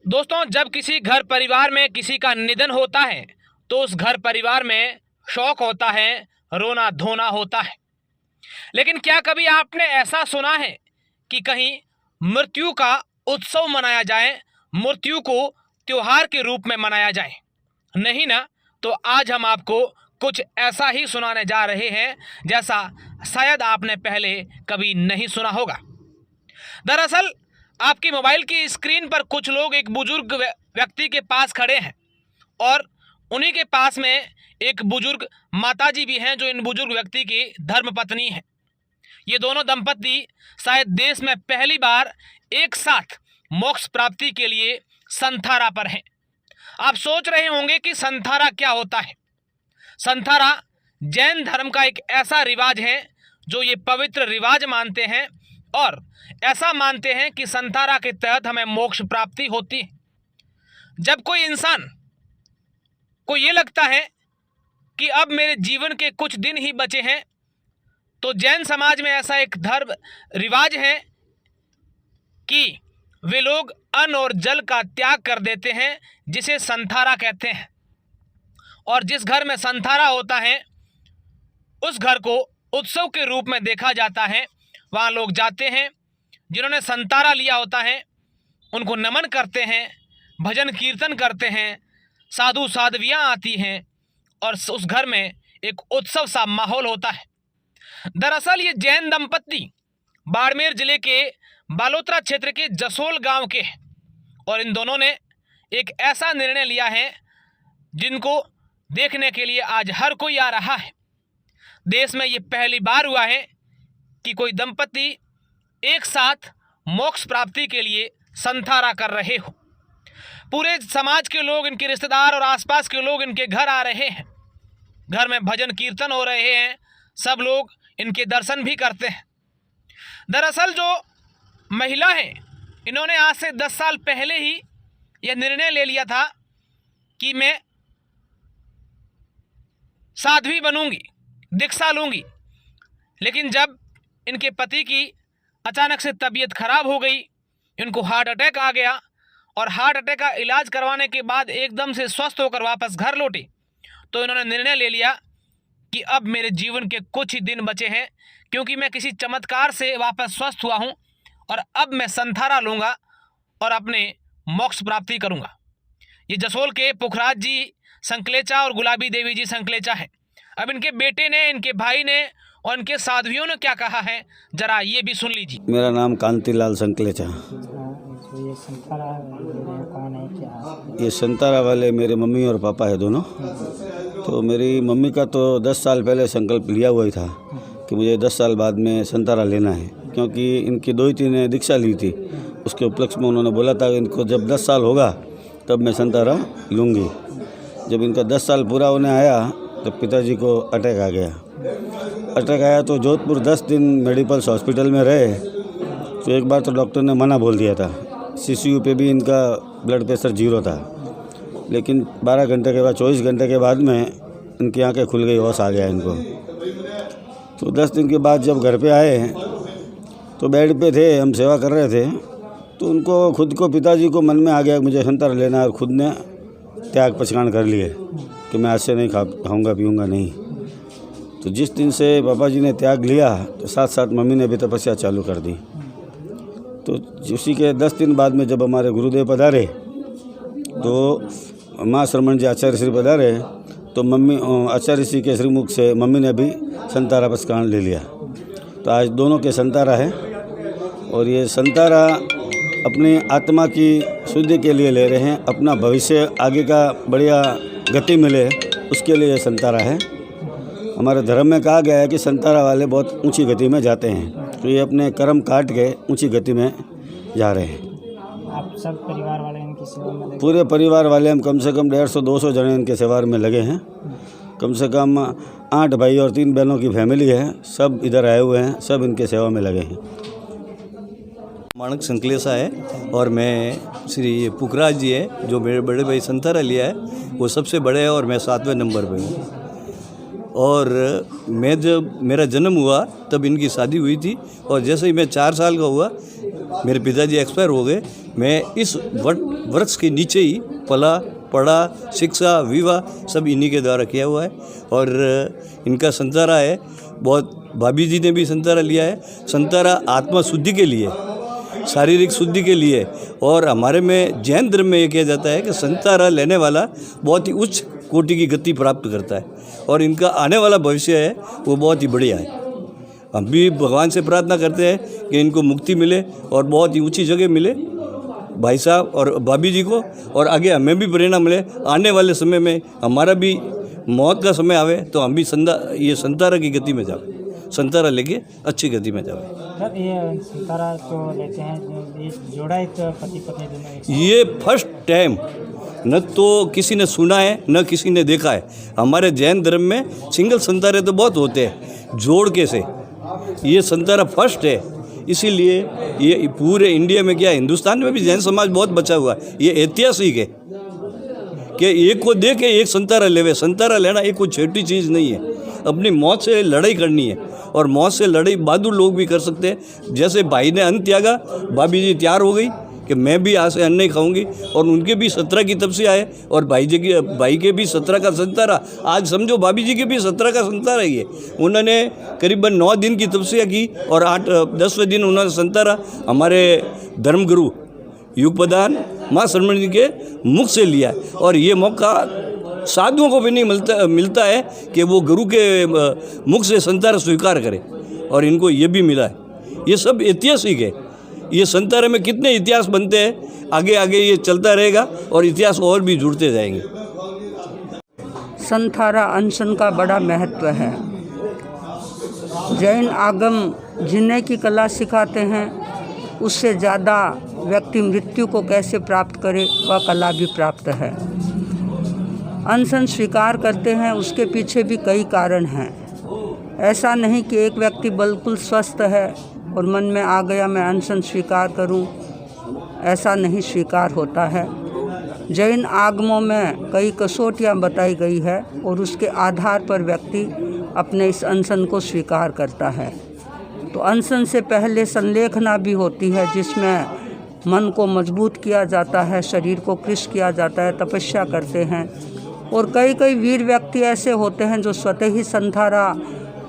दोस्तों, जब किसी घर परिवार में किसी का निधन होता है तो उस घर परिवार में शोक होता है, रोना धोना होता है। लेकिन क्या कभी आपने ऐसा सुना है कि कहीं मृत्यु का उत्सव मनाया जाए, मृत्यु को त्योहार के रूप में मनाया जाए? नहीं ना। तो आज हम आपको कुछ ऐसा ही सुनाने जा रहे हैं जैसा शायद आपने पहले कभी नहीं सुना होगा। दरअसल आपकी मोबाइल की स्क्रीन पर कुछ लोग एक बुजुर्ग व्यक्ति के पास खड़े हैं और उन्हीं के पास में एक बुजुर्ग माताजी भी हैं जो इन बुजुर्ग व्यक्ति की धर्मपत्नी हैं। ये दोनों दंपति शायद देश में पहली बार एक साथ मोक्ष प्राप्ति के लिए संथारा पर हैं। आप सोच रहे होंगे कि संथारा क्या होता है। संथारा जैन धर्म का एक ऐसा रिवाज है जो ये पवित्र रिवाज मानते हैं और ऐसा मानते हैं कि संथारा के तहत हमें मोक्ष प्राप्ति होती है। जब कोई इंसान को ये लगता है कि अब मेरे जीवन के कुछ दिन ही बचे हैं तो जैन समाज में ऐसा एक धर्म रिवाज है कि वे लोग अन्न और जल का त्याग कर देते हैं, जिसे संथारा कहते हैं। और जिस घर में संथारा होता है उस घर को उत्सव के रूप में देखा जाता है। वहाँ लोग जाते हैं, जिन्होंने संतारा लिया होता है उनको नमन करते हैं, भजन कीर्तन करते हैं, साधु साध्वियाँ आती हैं और उस घर में एक उत्सव सा माहौल होता है। दरअसल ये जैन दंपति बाड़मेर जिले के बालोतरा क्षेत्र के जसोल गांव के हैं और इन दोनों ने एक ऐसा निर्णय लिया है जिनको देखने के लिए आज हर कोई आ रहा है। देश में ये पहली बार हुआ है कि कोई दंपति एक साथ मोक्ष प्राप्ति के लिए संथारा कर रहे हो। पूरे समाज के लोग, इनके रिश्तेदार और आसपास के लोग इनके घर आ रहे हैं। घर में भजन कीर्तन हो रहे हैं, सब लोग इनके दर्शन भी करते हैं। दरअसल जो महिला है, इन्होंने आज से 10 साल पहले ही यह निर्णय ले लिया था कि मैं साध्वी बनूंगी, दीक्षा लूंगी। लेकिन जब इनके पति की अचानक से तबीयत खराब हो गई, इनको हार्ट अटैक आ गया और हार्ट अटैक का इलाज करवाने के बाद एकदम से स्वस्थ होकर वापस घर लौटे, तो इन्होंने निर्णय ले लिया कि अब मेरे जीवन के कुछ ही दिन बचे हैं, क्योंकि मैं किसी चमत्कार से वापस स्वस्थ हुआ हूँ और अब मैं संथारा लूँगा और अपने मोक्ष प्राप्ति करूँगा। ये जसोल के पुखराज जी संकलेचा और गुलाबी देवी जी संकलेचा हैं। अब इनके बेटे ने, इनके भाई ने और इनके साध्वियों ने क्या कहा है, जरा ये भी सुन लीजिए। मेरा नाम कांतिलाल संकलेचा। ये संथारा कौन है, क्या? ये संतारा वाले मेरे मम्मी और पापा है दोनों। तो मेरी मम्मी का तो 10 साल पहले संकल्प लिया हुआ ही था कि मुझे 10 साल बाद में संतारा लेना है, क्योंकि इनकी 2 ने दीक्षा ली थी। उसके उपलक्ष्य में उन्होंने बोला था कि इनको जब 10 साल होगा तब मैं संतारा लूँगी। जब इनका 10 साल पूरा होने आया तब पिताजी को अटैक आ गया। अटैक आया तो जोधपुर 10 दिन मेडिकल्स हॉस्पिटल में रहे। तो एक बार तो डॉक्टर ने मना बोल दिया था, सीसीयू पे भी इनका ब्लड प्रेशर 0 था। लेकिन 12 घंटे के बाद, 24 घंटे के बाद में इनकी आंखें खुल गई, होश आ गया इनको। तो 10 दिन के बाद जब घर पे आए तो बेड पे थे, हम सेवा कर रहे थे, तो उनको खुद को, पिताजी को मन में आ गया कि मुझे संतारा लेना है और खुद ने त्याग पछाण कर लिए कि मैं आज से नहीं खाऊंगा पीऊँगा नहीं। तो जिस दिन से पापा जी ने त्याग लिया तो साथ साथ मम्मी ने भी तपस्या चालू कर दी। तो उसी के 10 दिन बाद में जब हमारे गुरुदेव पधारे तो माँ श्रमण जी आचार्य श्री पधारे तो मम्मी आचार्य श्री के श्रीमुख से मम्मी ने भी संतारा पछाण ले लिया। तो आज दोनों के संतारा है और ये संतारा अपनी आत्मा की शुद्धि के लिए ले रहे हैं, अपना भविष्य आगे का बढ़िया गति मिले उसके लिए ये संतारा है। हमारे धर्म में कहा गया है कि संतारा वाले बहुत ऊंची गति में जाते हैं, तो ये अपने कर्म काट के ऊंची गति में जा रहे हैं। आप सब परिवार वाले इनकी सेवा में लगे? पूरे परिवार वाले हम कम से कम 150-200 जने इनके सेवा में लगे हैं। कम से कम 8 भाई और 3 बहनों की फैमिली है, सब इधर आए हुए हैं, सब इनके सेवा में लगे हैं। माणक संकलेसा है और मैं श्री पुखराज जी है जो मेरे बड़े भाई संथारा लिया है, वो सबसे बड़े हैं और मैं 7वें नंबर पे हूँ। और मैं जब मेरा जन्म हुआ तब इनकी शादी हुई थी, और जैसे ही मैं 4 साल का हुआ मेरे पिताजी एक्सपायर हो गए। मैं इस वृक्ष के नीचे ही पला पढ़ा, शिक्षा विवाह सब इन्हीं के द्वारा किया हुआ है। और इनका संतारा है, बहुत भाभी जी ने भी संतारा लिया है। संतारा आत्मा शुद्धि के लिए, शारीरिक शुद्धि के लिए, और हमारे में जैन धर्म में ये किया जाता है कि संतारा लेने वाला बहुत ही उच्च कोटि की गति प्राप्त करता है, और इनका आने वाला भविष्य है वो बहुत ही बढ़िया है। हम भी भगवान से प्रार्थना करते हैं कि इनको मुक्ति मिले और बहुत ही ऊंची जगह मिले भाई साहब और भाभी जी को, और आगे हमें भी प्रेरणा मिले। आने वाले समय में हमारा भी मौत का समय आवे तो हम भी ये संतारा की गति में जाए, संतारा लेके अच्छी गति में जाए। सर ये संतारा तो लेते हैं, ये जोड़ा एक पति पत्नी दोनों ये फर्स्ट टाइम, न तो किसी ने सुना है न किसी ने देखा है। हमारे जैन धर्म में सिंगल संतारे तो बहुत होते हैं, जोड़ के से ये संतारा फर्स्ट है। इसीलिए ये पूरे इंडिया में क्या, हिंदुस्तान में भी जैन समाज बहुत बचा हुआ है। ये ऐतिहासिक है कि एक को दे के एक संतारा लेवे। संतारा लेना एक कोई छोटी चीज़ नहीं है, अपनी मौत से लड़ाई करनी है, और मौत से लड़ाई बहादुर लोग भी कर सकते हैं। जैसे भाई ने अन्न त्यागा, भाभी जी तैयार हो गई कि मैं भी आज से अन्न नहीं खाऊंगी, और उनके भी 17 की तपस्या है, और भाई के भी 17 का संतारा। आज समझो भाभी जी के भी 17 का संतारा ही है। उन्होंने करीबन 9 दिन की तपस्या की, और 8-10वें दिन उन्होंने संतारा हमारे धर्मगुरु युग प्रधान माँ शर्मणी जी के मुख से लिया है। और ये मौका साधुओं को भी नहीं मिलता है कि वो गुरु के मुख से संतारा स्वीकार करें, और इनको ये भी मिला है। ये सब ऐतिहासिक है। ये संतारे में कितने इतिहास बनते हैं, आगे आगे ये चलता रहेगा और इतिहास और भी जुड़ते जाएंगे। संतारा अनशन का बड़ा महत्व है। जैन आगम जीने की कला सिखाते हैं, उससे ज़्यादा व्यक्ति मृत्यु को कैसे प्राप्त करे वह कला भी प्राप्त है। अनशन स्वीकार करते हैं, उसके पीछे भी कई कारण हैं। ऐसा नहीं कि एक व्यक्ति बिल्कुल स्वस्थ है और मन में आ गया मैं अनशन स्वीकार करूं, ऐसा नहीं स्वीकार होता है। जैन आगमों में कई कसौटियां बताई गई है, और उसके आधार पर व्यक्ति अपने इस अनशन को स्वीकार करता है। तो अनशन से पहले संलेखना भी होती है, जिसमें मन को मजबूत किया जाता है, शरीर को कृश किया जाता है, तपस्या करते हैं। और कई वीर व्यक्ति ऐसे होते हैं जो स्वतः ही संतारा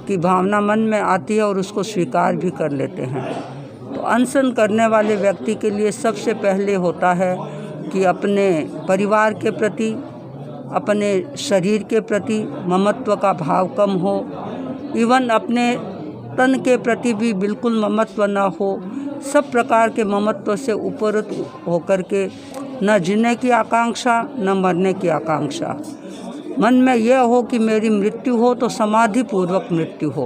की भावना मन में आती है और उसको स्वीकार भी कर लेते हैं। तो अनशन करने वाले व्यक्ति के लिए सबसे पहले होता है कि अपने परिवार के प्रति, अपने शरीर के प्रति ममत्व का भाव कम हो, इवन अपने तन के प्रति भी बिल्कुल ममत्व ना हो। सब प्रकार के ममत्व से ऊपर होकर के न जीने की आकांक्षा न मरने की आकांक्षा, मन में यह हो कि मेरी मृत्यु हो तो समाधि पूर्वक मृत्यु हो।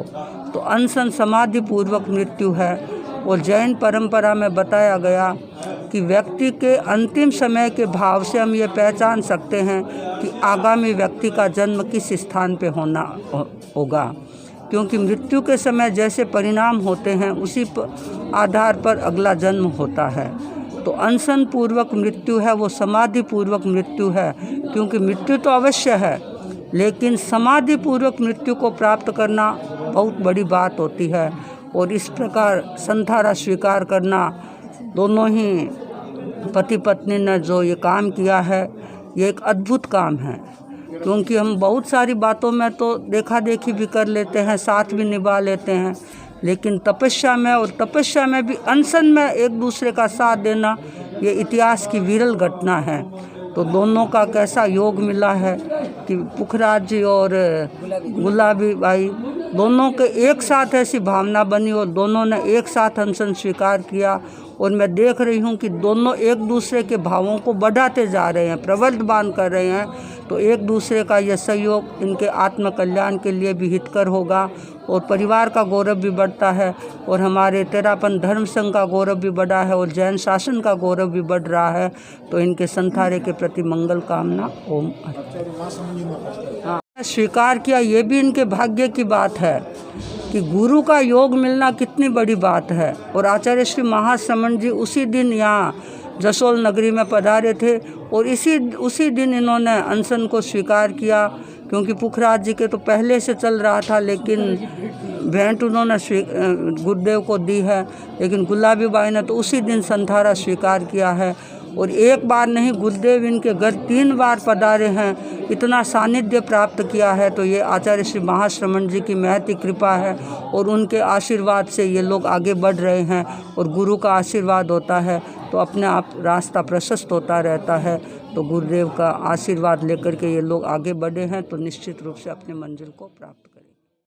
तो अनशन समाधि पूर्वक मृत्यु है। और जैन परंपरा में बताया गया कि व्यक्ति के अंतिम समय के भाव से हम ये पहचान सकते हैं कि आगामी व्यक्ति का जन्म किस स्थान पे होना होगा, क्योंकि मृत्यु के समय जैसे परिणाम होते हैं उसी आधार पर अगला जन्म होता है। तो अनशन पूर्वक मृत्यु है वो समाधि पूर्वक मृत्यु है, क्योंकि मृत्यु तो अवश्य है, लेकिन समाधि पूर्वक मृत्यु को प्राप्त करना बहुत बड़ी बात होती है। और इस प्रकार संतारा स्वीकार करना, दोनों ही पति पत्नी ने जो ये काम किया है ये एक अद्भुत काम है। क्योंकि हम बहुत सारी बातों में तो देखा देखी भी कर लेते हैं, साथ भी निभा लेते हैं, लेकिन तपस्या में, और तपस्या में भी अनशन में एक दूसरे का साथ देना, ये इतिहास की विरल घटना है। तो दोनों का कैसा योग मिला है कि पुखराज जी और गुलाबी भाई दोनों के एक साथ ऐसी भावना बनी, और दोनों ने एक साथ अनशन स्वीकार किया। और मैं देख रही हूँ कि दोनों एक दूसरे के भावों को बढ़ाते जा रहे हैं, प्रवर्धमान कर रहे हैं। तो एक दूसरे का यह सहयोग इनके आत्म कल्याण के लिए भी हितकर होगा, और परिवार का गौरव भी बढ़ता है, और हमारे तेरापन धर्म संघ का गौरव भी बढ़ा है, और जैन शासन का गौरव भी बढ़ रहा है। तो इनके संतारे के प्रति मंगल कामना। ओम। हाँ, स्वीकार किया, ये भी इनके भाग्य की बात है कि गुरु का योग मिलना कितनी बड़ी बात है। और आचार्य श्री महाश्रमण जी उसी दिन यहाँ जसोल नगरी में पधारे थे, और उसी दिन इन्होंने अनशन को स्वीकार किया क्योंकि पुखराज जी के तो पहले से चल रहा था, लेकिन भेंट उन्होंने गुरुदेव को दी है, लेकिन गुलाबी बाई ने तो उसी दिन संथारा स्वीकार किया है। और एक बार नहीं, गुरुदेव इनके घर 3 बार पधारे हैं, इतना सानिध्य प्राप्त किया है। तो ये आचार्य श्री महाश्रमण जी की महती कृपा है और उनके आशीर्वाद से ये लोग आगे बढ़ रहे हैं। और गुरु का आशीर्वाद होता है तो अपने आप रास्ता प्रशस्त होता रहता है। तो गुरुदेव का आशीर्वाद लेकर के ये लोग आगे बढ़े हैं तो निश्चित रूप से अपने मंजिल को प्राप्त